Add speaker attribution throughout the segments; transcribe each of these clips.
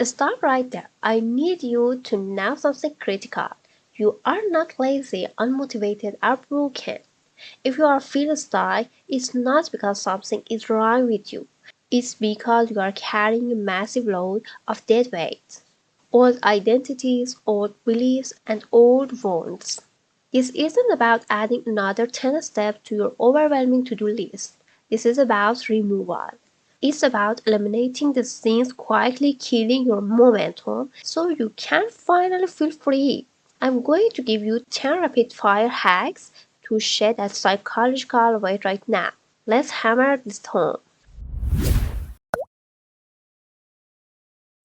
Speaker 1: Stop right there. I need you to know something critical. You are not lazy, unmotivated, or broken. If you are feeling stuck, it's not because something is wrong with you. It's because you are carrying a massive load of dead weight. Old identities, old beliefs, and old wounds. This isn't about adding another 10 steps to your overwhelming to-do list. This is about removal. It's about eliminating the things quietly killing your momentum so you can finally feel free. I'm going to give you 10 rapid fire hacks to shed that psychological weight right now. Let's hammer this home.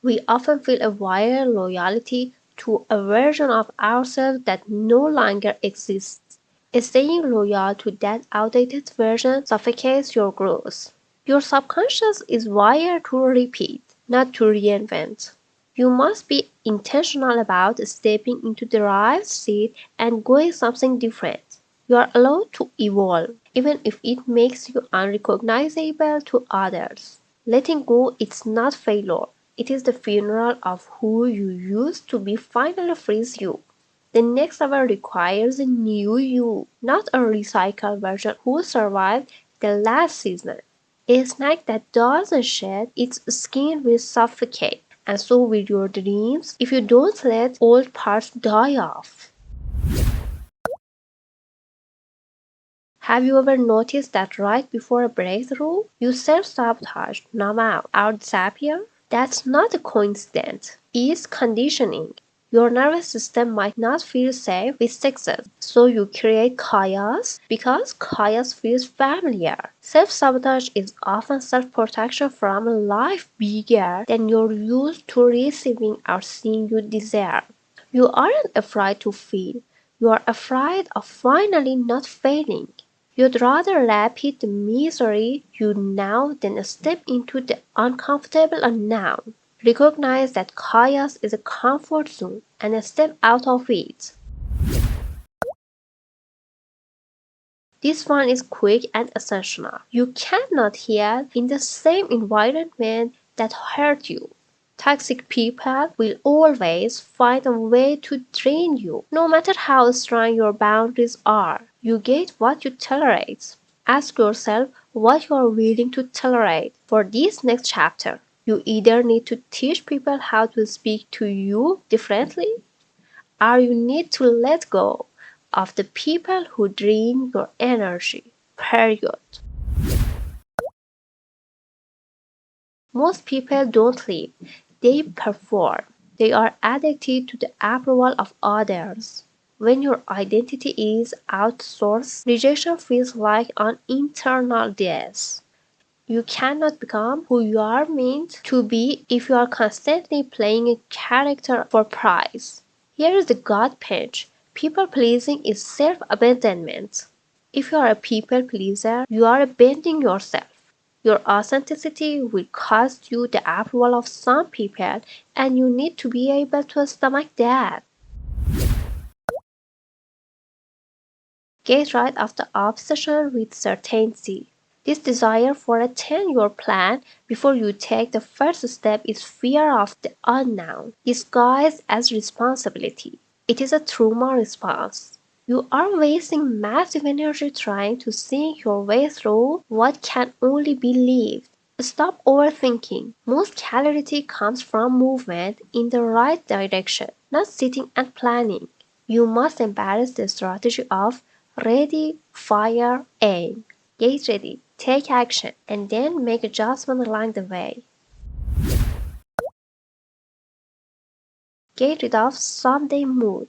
Speaker 1: We often feel a wired loyalty to a version of ourselves that no longer exists. Staying loyal to that outdated version suffocates your growth. Your subconscious is wired to repeat, not to reinvent. You must be intentional about stepping into the right seat and going something different. You are allowed to evolve, even if it makes you unrecognizable to others. Letting go is not failure. It is the funeral of who you used to be finally frees you. The next level requires a new you, not a recycled version who survived the last season. A snake that doesn't shed its skin will suffocate, and so will your dreams if you don't let old parts die off. Have you ever noticed that right before a breakthrough, you self-sabotage, numb out, or disappear? That's not a coincidence. It's conditioning. Your nervous system might not feel safe with success, so you create chaos because chaos feels familiar. Self-sabotage is often self-protection from a life bigger than you're used to receiving or seeing you deserve. You aren't afraid to fail. You are afraid of finally not failing. You'd rather repeat the misery you know than step into the uncomfortable unknown. Recognize that chaos is a comfort zone and step out of it. This one is quick and essential. You cannot heal in the same environment that hurt you. Toxic people will always find a way to drain you, no matter how strong your boundaries are. You get what you tolerate. Ask yourself what you are willing to tolerate for this next chapter. You either need to teach people how to speak to you differently, or you need to let go of the people who drain your energy. Period. Most people don't live, they perform. They are addicted to the approval of others. When your identity is outsourced, rejection feels like an internal death. You cannot become who you are meant to be if you are constantly playing a character for prize. Here is the gut punch. People pleasing is self abandonment. If you are a people pleaser, you are abandoning yourself. Your authenticity will cost you the approval of some people, and you need to be able to stomach that. Get rid of the obsession with certainty. This desire for a 10-year plan before you take the first step is fear of the unknown, disguised as responsibility. It is a trauma response. You are wasting massive energy trying to think your way through what can only be lived. Stop overthinking. Most clarity comes from movement in the right direction, not sitting and planning. You must embrace the strategy of ready, fire, aim. Get ready, take action, and then make adjustments along the way. Get rid of someday mood.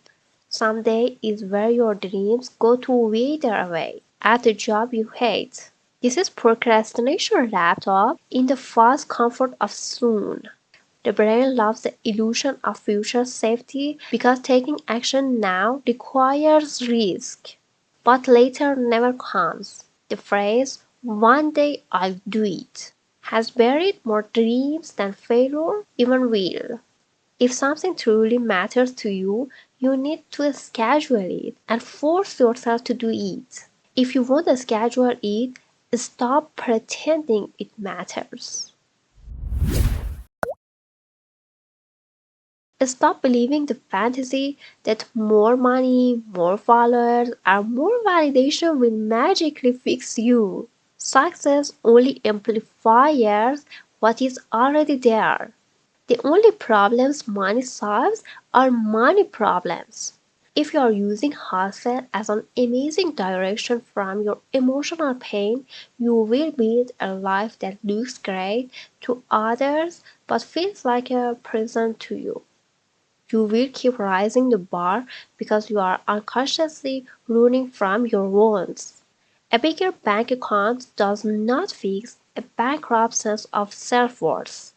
Speaker 1: Someday is where your dreams go to wither away at a job you hate. This is procrastination wrapped up in the false comfort of soon. The brain loves the illusion of future safety because taking action now requires risk. But later never comes. The phrase, one day I'll do it, has buried more dreams than failure even will. If something truly matters to you, you need to schedule it and force yourself to do it. If you want to schedule it, stop pretending it matters. Stop believing the fantasy that more money, more followers, or more validation will magically fix you. Success only amplifies what is already there. The only problems money solves are money problems. If you are using hustle as an amazing direction from your emotional pain, you will build a life that looks great to others but feels like a prison to you. You will keep raising the bar because you are unconsciously running from your wounds. A bigger bank account does not fix a bankrupt sense of self-worth.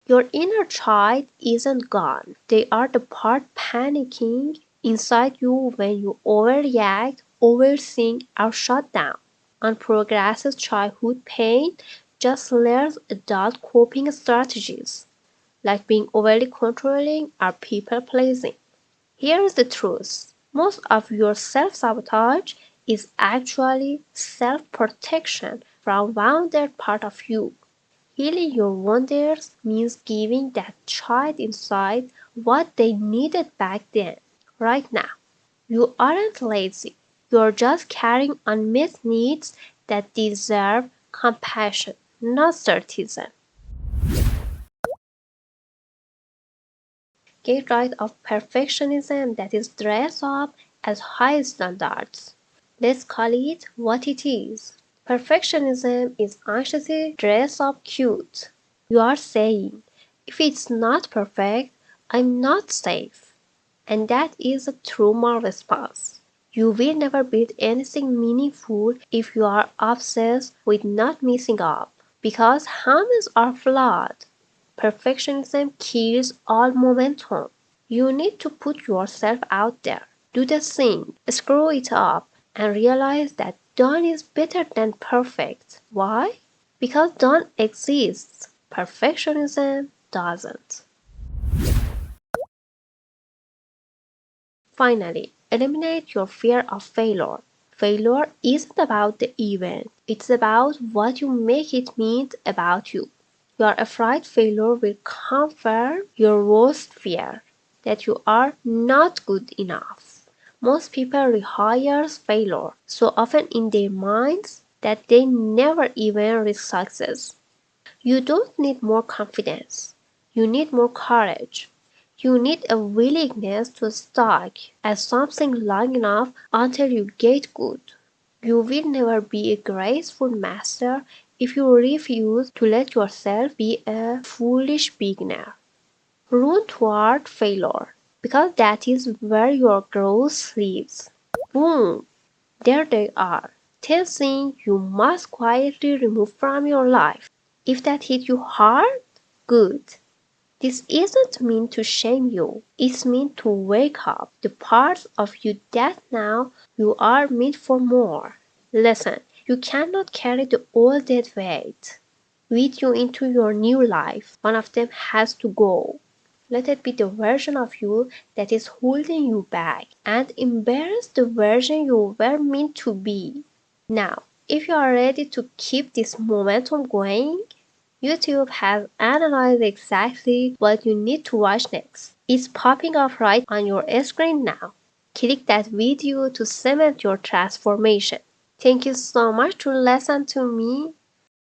Speaker 1: Your inner child isn't gone. They are the part panicking inside you when you overreact, overthink, or shut down. Unprocessed childhood pain just learns adult coping strategies, like being overly controlling or people pleasing. Here is the truth: most of your self sabotage is actually self protection from wounded part of you. Healing your wounds means giving that child inside what they needed back then, right now. You aren't lazy. You're just carrying unmet needs that deserve compassion, not criticism. Get rid of perfectionism that is dressed up as high standards. Let's call it what it is. Perfectionism is anxiety dressed up cute. You are saying, if it's not perfect, I'm not safe. And that is a trauma response. You will never build anything meaningful if you are obsessed with not messing up, because humans are flawed. Perfectionism kills all momentum. You need to put yourself out there, do the thing, screw it up, and realize that done is better than perfect. Why? Because done exists. Perfectionism doesn't. Finally, eliminate your fear of failure. Failure isn't about the event, it's about what you make it mean about you. You are afraid failure will confirm your worst fear, that you are not good enough. Most people rehearse failure so often in their minds that they never even reach success. You don't need more confidence. You need more courage. You need a willingness to stuck at something long enough until you get good. You will never be a graceful master if you refuse to let yourself be a foolish beginner. Run toward failure, because that is where your growth lives. Boom! There they are. 10 things you must quietly remove from your life. If that hit you hard, good. This isn't meant to shame you. It's meant to wake up the parts of you that now you are meant for more. Listen, you cannot carry the old dead weight with you into your new life. One of them has to go. Let it be the version of you that is holding you back, and embrace the version you were meant to be. Now, if you are ready to keep this momentum going, YouTube has analyzed exactly what you need to watch next. It's popping up right on your screen now. Click that video to cement your transformation. Thank you so much to listen to me.